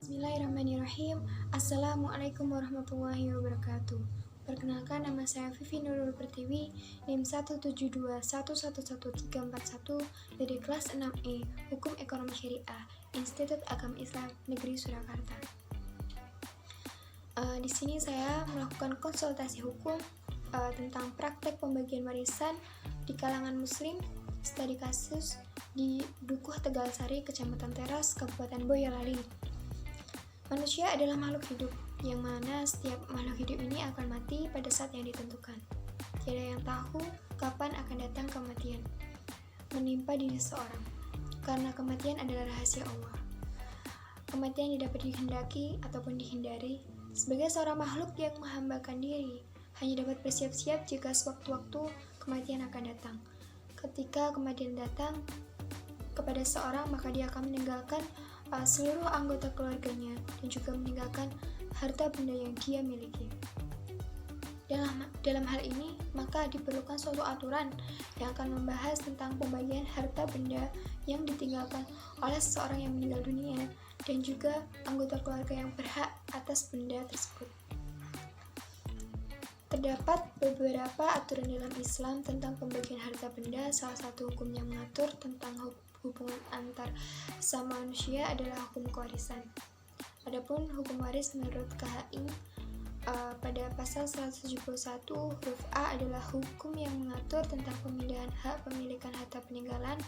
Bismillahirrahmanirrahim. Assalamualaikum warahmatullahi wabarakatuh. Perkenalkan, nama saya Vivi Nurul Pertiwi, NIM 172111341 dari kelas 6E, Hukum Ekonomi Syariah, Institut Agama Islam Negeri Surakarta. Di sini saya melakukan konsultasi hukum tentang praktek pembagian warisan di kalangan Muslim, studi kasus di Dukuh Tegalsari, Kecamatan Teras, Kabupaten Boyolali. Manusia adalah makhluk hidup, yang mana setiap makhluk hidup ini akan mati pada saat yang ditentukan. Tiada yang tahu kapan akan datang kematian menimpa diri seorang, karena kematian adalah rahasia Allah. Kematian tidak dapat dikehendaki ataupun dihindari. Sebagai seorang makhluk yang menghambakan diri, hanya dapat bersiap-siap jika sewaktu-waktu kematian akan datang. Ketika kematian datang kepada seorang, maka dia akan meninggalkan seluruh anggota keluarganya dan juga meninggalkan harta benda yang dia miliki. Dalam hal ini, maka diperlukan suatu aturan yang akan membahas tentang pembagian harta benda yang ditinggalkan oleh seseorang yang meninggal dunia dan juga anggota keluarga yang berhak atas benda tersebut. Terdapat beberapa aturan dalam Islam tentang pembagian harta benda. Salah satu hukum yang mengatur tentang hubungan antar sesama manusia adalah hukum kewarisan. Adapun hukum waris menurut KHI pada pasal 171 huruf A adalah hukum yang mengatur tentang pemindahan hak pemilikan harta peninggalan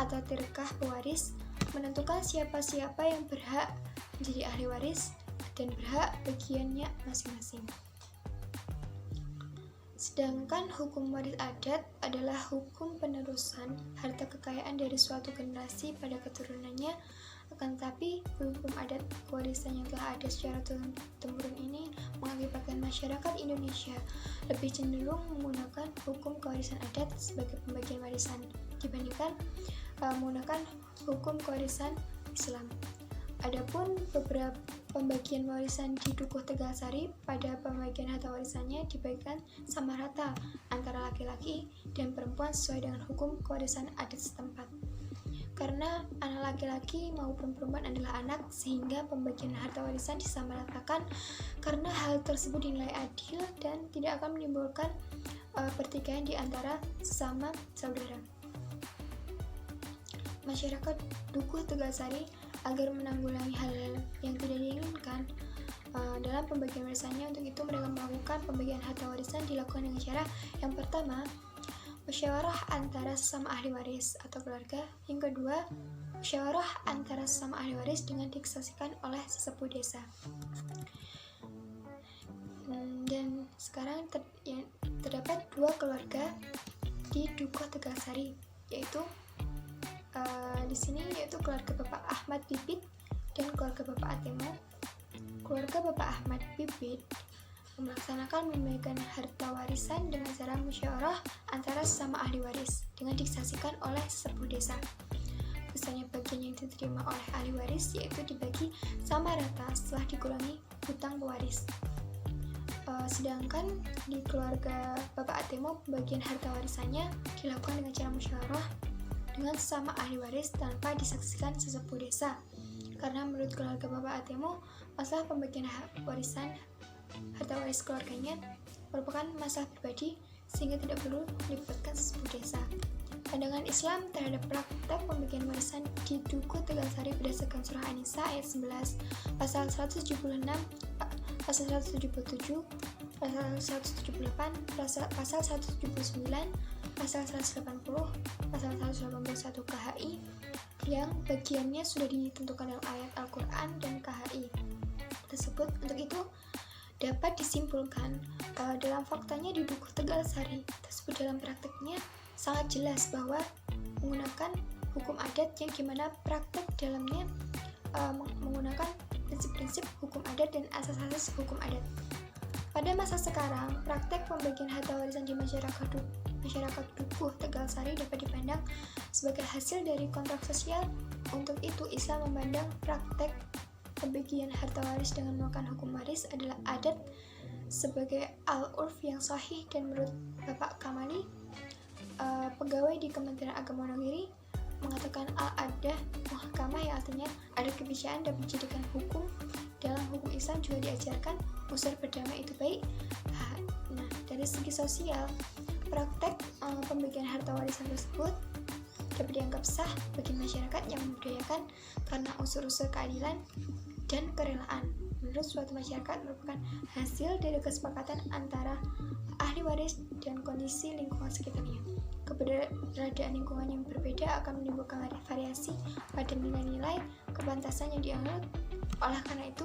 atau tirkah pewaris, menentukan siapa-siapa yang berhak menjadi ahli waris dan berhak bagiannya masing-masing. Sedangkan hukum waris adat adalah hukum penerusan harta kekayaan dari suatu generasi pada keturunannya. Akan tetapi, hukum adat kewarisan yang telah ada secara turun-temurun ini mengakibatkan masyarakat Indonesia lebih cenderung menggunakan hukum kewarisan adat sebagai pembagian warisan dibandingkan menggunakan hukum kewarisan Islam. Adapun beberapa pembagian warisan di Dukuh Tegalsari, pada pembagian harta warisannya dibagikan sama rata antara laki-laki dan perempuan sesuai dengan hukum kewarisan adat setempat. Karena anak laki-laki maupun perempuan adalah anak, sehingga pembagian harta warisan disamaratakan karena hal tersebut dinilai adil dan tidak akan menimbulkan pertikaian di antara sesama saudara. Masyarakat Dukuh Tegalsari agar menanggulangi hal-hal yang tidak diinginkan dalam pembagian warisannya. Untuk itu mereka melakukan pembagian harta warisan dilakukan dengan cara yang pertama, musyawarah antara sesama ahli waris atau keluarga. Yang kedua, musyawarah antara sesama ahli waris dengan disaksikan oleh sesepuh desa. Dan sekarang terdapat dua keluarga di Dukuh Tegalsari, yaitu di sini yaitu keluarga Bapak Ahmad Bibit dan keluarga Bapak Atemo. Keluarga Bapak Ahmad Bibit melaksanakan pembagian harta warisan dengan cara musyawarah antara sesama ahli waris dengan disaksikan oleh sesepuh desa. Misalnya bagian yang diterima oleh ahli waris yaitu dibagi sama rata setelah dikurangi hutang pewaris. Sedangkan di keluarga Bapak Atemo, pembagian harta warisannya dilakukan dengan cara musyawarah dengan sesama ahli waris tanpa disaksikan sesepuh desa. Karena menurut keluarga Bapak Atemo, masalah pembagian warisan harta waris keluarganya merupakan masalah pribadi sehingga tidak perlu melibatkan sesepuh desa. Pandangan Islam terhadap praktek pembagian warisan di Dukuh Tegalsari berdasarkan surah An-Nisa ayat 11, pasal 176, pasal 177, pasal 178, pasal 179, pasal 180, pasal 181 KHI yang bagiannya sudah ditentukan dalam ayat Al-Quran dan KHI tersebut. Untuk itu dapat disimpulkan dalam faktanya di Dukuh Tegalsari tersebut dalam prakteknya sangat jelas bahwa menggunakan hukum adat yang dimana praktek dalamnya menggunakan prinsip-prinsip hukum adat dan asas-asas hukum adat. Pada masa sekarang, praktek pembagian harta warisan di masyarakat Dukuh Tegalsari dapat dipandang sebagai hasil dari kontrak sosial. Untuk itu, Islam memandang praktek pembagian harta waris dengan melakukan hukum waris adalah adat sebagai al-urf yang sahih. Dan menurut Bapak Kamali, pegawai di Kementerian Agama Wonogiri, mengatakan al-adah muhkamah, yang artinya ada kebijakan dapat dijadikan hukum Islam juga diajarkan unsur berdamai itu baik. Nah, dari segi sosial, praktek pembagian harta warisan tersebut dapat dianggap sah bagi masyarakat yang membudayakan karena unsur-unsur keadilan dan kerelaan. Menurut suatu masyarakat merupakan hasil dari kesepakatan antara ahli waris dan kondisi lingkungan sekitarnya. Keberadaan lingkungan yang berbeda akan menimbulkan variasi pada nilai-nilai kepantasan yang dianut. Oleh karena itu,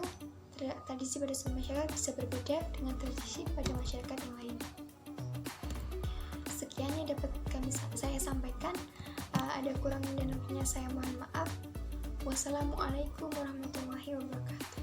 tradisi pada suatu masyarakat bisa berbeda dengan tradisi pada masyarakat yang lain. Sekian yang dapat saya sampaikan. Ada kurang dan lebihnya saya mohon maaf. Wassalamualaikum warahmatullahi wabarakatuh.